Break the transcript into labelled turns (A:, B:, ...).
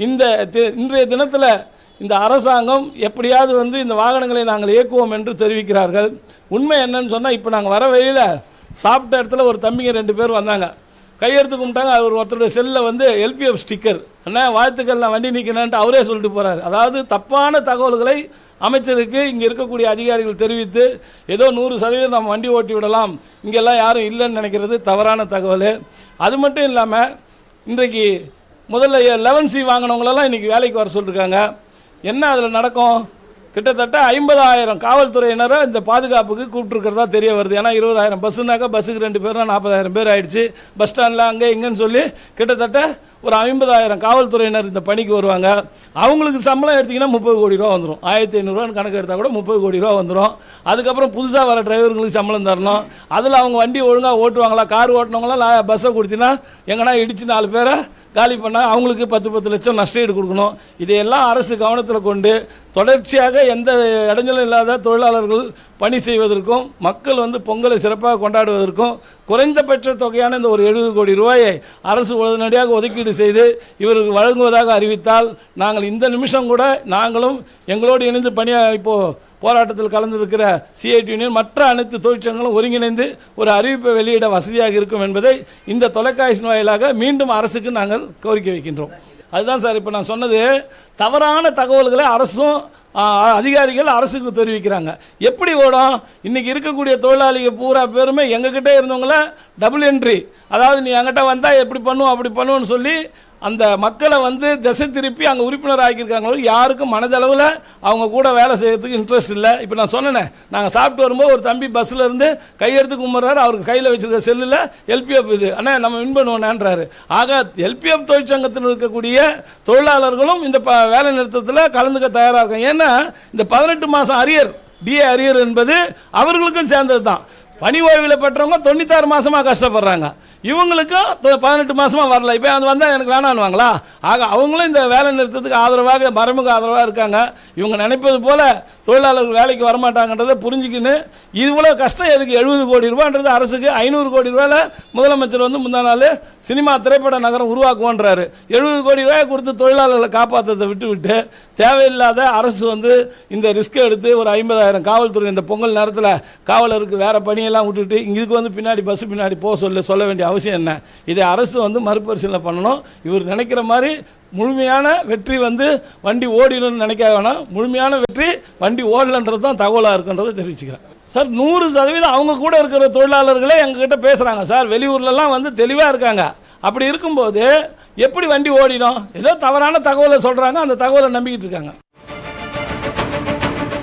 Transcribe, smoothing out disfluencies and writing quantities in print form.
A: இன்றைய தினத்தில் இந்த அரசாங்கம் எப்படியாவது வந்து இந்த வாகனங்களை நாங்கள் இயக்குவோம் என்று தெரிவிக்கிறார்கள். உண்மை என்னன்னு சொன்னால், இப்போ நாங்கள் வர வழியில் சாப்பிட்ட இடத்துல ஒரு தம்பிங்க 2 பேர் வந்தாங்க, கையெழுத்து கும்பிட்டாங்க. அவர் ஒருத்தருடைய செல்லில் வந்து LPF ஸ்டிக்கர், அண்ணா வாழ்த்துக்கள் நான் வண்டி நிற்கிறேன்ட்டு அவரே சொல்லிட்டு போகிறார். அதாவது தப்பான தகவல்களை அமைச்சருக்கு இங்கே இருக்கக்கூடிய அதிகாரிகள் தெரிவித்து ஏதோ 100% நம்ம வண்டி ஓட்டி விடலாம், இங்கெல்லாம் யாரும் இல்லைன்னு நினைக்கிறது தவறான தகவல். அது மட்டும் இல்லாமல் இன்றைக்கு முதல்ல 11C வாங்கினவங்களெல்லாம் இன்றைக்கி வேலைக்கு வர சொல்லியிருக்காங்க. என்ன அதில் நடக்கும்? கிட்டத்தட்ட 50,000 காவல்துறையினரை இந்த பாதுகாப்புக்கு கூப்பிட்டுருக்கிறதா தெரிய வருது. ஏன்னா 20,000 பஸ்ஸுனாக்கா பஸ்ஸுக்கு 2 பேர்னா 40,000 பேர் ஆயிடுச்சு. பஸ் ஸ்டாண்டில் அங்கே இங்கேன்னு சொல்லி கிட்டத்தட்ட ஒரு 50,000 காவல்துறையினர் இந்த பணிக்கு வருவாங்க. அவங்களுக்கு சம்பளம் எடுத்திங்கன்னா 30 கோடி ரூபா வந்துடும். 1500 கணக்கு எடுத்தால் கூட 30 கோடி ரூபா வந்துடும். அதுக்கப்புறம் புதுசாக வர டிரைவர்களுக்கு சம்பளம் தரணும். அதில் அவங்க வண்டி ஒழுங்காக ஓட்டுவாங்களா? கார் ஓட்டினவங்களாம் பஸ்ஸை கொடுத்தினா எங்கன்னா இடித்து 4 பேரை காலி பண்ணால் அவங்களுக்கு 10 லட்சம் நஷ்டஈடு கொடுக்கணும். இதையெல்லாம் அரசு கவனத்தில் கொண்டு தொடர்ச்சியாக எந்த இடைஞ்சலும் இல்லாத தொழிலாளர்கள் பணி செய்வதற்கும் மக்கள் வந்து பொங்கலை சிறப்பாக கொண்டாடுவதற்கும் குறைந்தபட்ச தொகையான இந்த ஒரு 70 கோடி ரூபாயை அரசு உடனடியாக ஒதுக்கீடு செய்து இவருக்கு வழங்குவதாக அறிவித்தால் நாங்கள் இந்த நிமிஷம் கூட நாங்களும் எங்களோடு இணைந்து இப்போது போராட்டத்தில் கலந்திருக்கிற CIT யூனியன் மற்ற அனைத்து தொழிற்சங்கங்களும் ஒருங்கிணைந்து ஒரு அறிவிப்பை வெளியிட வசதியாக இருக்கும் என்பதை இந்த தொலைக்காட்சி வாயிலாக மீண்டும் அரசுக்கு நாங்கள் கோரிக்கை வைக்கின்றோம். அதுதான் சார் இப்போ நான் சொன்னது, தவறான தகவல்களை அரசும் அதிகாரிகள் அரசுக்கு தெரிவிக்கிறாங்க. எப்படி ஓடும்? இன்றைக்கி இருக்கக்கூடிய தொழிலாளிகள் பூரா பேருமே எங்ககிட்ட இருந்தவங்கள டபுள் என்ட்ரி, அதாவது நீ என்கிட்ட வந்தால் எப்படி பண்ணுவோம் அப்படி பண்ணுவோன்னு சொல்லி அந்த மக்களை வந்து திசை திருப்பி அங்கே உறுப்பினர் ஆக்கியிருக்காங்களோ யாருக்கும் மனதளவில் அவங்க கூட வேலை செய்கிறதுக்கு இன்ட்ரெஸ்ட் இல்லை. இப்போ நான் சொன்னேன், நாங்கள் சாப்பிட்டு வரும்போது ஒரு தம்பி பஸ்ஸில் இருந்து கையெடுத்து கும்பிட்றாரு, அவருக்கு கையில் வச்சுருக்க செல்லில் LPF இது அண்ணா நம்ம வின் பண்ணுவோன்றாரு. ஆக LPF தொழிற்சங்கத்தில் இருக்கக்கூடிய தொழிலாளர்களும் இந்த வேலை நிறுத்தத்தில் கலந்துக்க தயாராக இருக்காங்க. ஏன்னா இந்த 18 மாதம் அரியர் DA அரியர் என்பது அவர்களுக்கும் சேர்ந்தது தான். பணி ஓய்வில் பெற்றவங்க 96 மாதமாக கஷ்டப்படுறாங்க, இவங்களுக்கும் 18 மாதமாக வரல. இப்போ அது வந்தால் எனக்கு வேணான்னுவாங்களா? ஆக அவங்களும் இந்த வேலை நிறுத்தத்துக்கு ஆதரவாக மறைமுக ஆதரவாக இருக்காங்க. இவங்க நினைப்பது போல் தொழிலாளர்கள் வேலைக்கு வரமாட்டாங்கன்றதை புரிஞ்சுக்கின்னு இவ்வளோ கஷ்டம் எதுக்கு? 70 கோடி ரூபான்றது அரசுக்கு 500 கோடி ரூபாயில் முதலமைச்சர் வந்து முந்தா நாள் சினிமா திரைப்பட நகரம் உருவாக்குவோன்றாரு. 70 கோடி ரூபாய் கொடுத்து தொழிலாளர்களை காப்பாற்றதை விட்டு தேவையில்லாத அரசு வந்து இந்த ரிஸ்க் எடுத்து ஒரு 50,000 காவல்துறை இந்த பொங்கல் நேரத்தில் காவலருக்கு வேறு பணியெல்லாம் விட்டுட்டு இதுக்கு வந்து பின்னாடி பஸ்ஸு பின்னாடி போக சொல்ல வேண்டிய அவசியம் என்ன? இதை அரசு வந்து மறுபரிசீலனை பண்ணணும். இவர் நினைக்கிற மாதிரி முழுமையான வெற்றி வந்து வண்டி ஓடிடணும்னு நினைக்க வேணாம், முழுமையான வெற்றி வண்டி ஓடலன்றது தான் தகவலாக இருக்குன்றதை தெரிவிச்சுக்கிறேன் சார். 100% அவங்க கூட இருக்கிற தொழிலாளர்களே எங்ககிட்ட பேசுகிறாங்க சார். வெளியூர்லலாம் வந்து தெளிவாக இருக்காங்க. அப்படி இருக்கும்போது எப்படி வண்டி ஓடிடும்? ஏதோ தவறான தகவலை சொல்கிறாங்க, அந்த தகவலை நம்பிக்கிட்டு இருக்காங்க.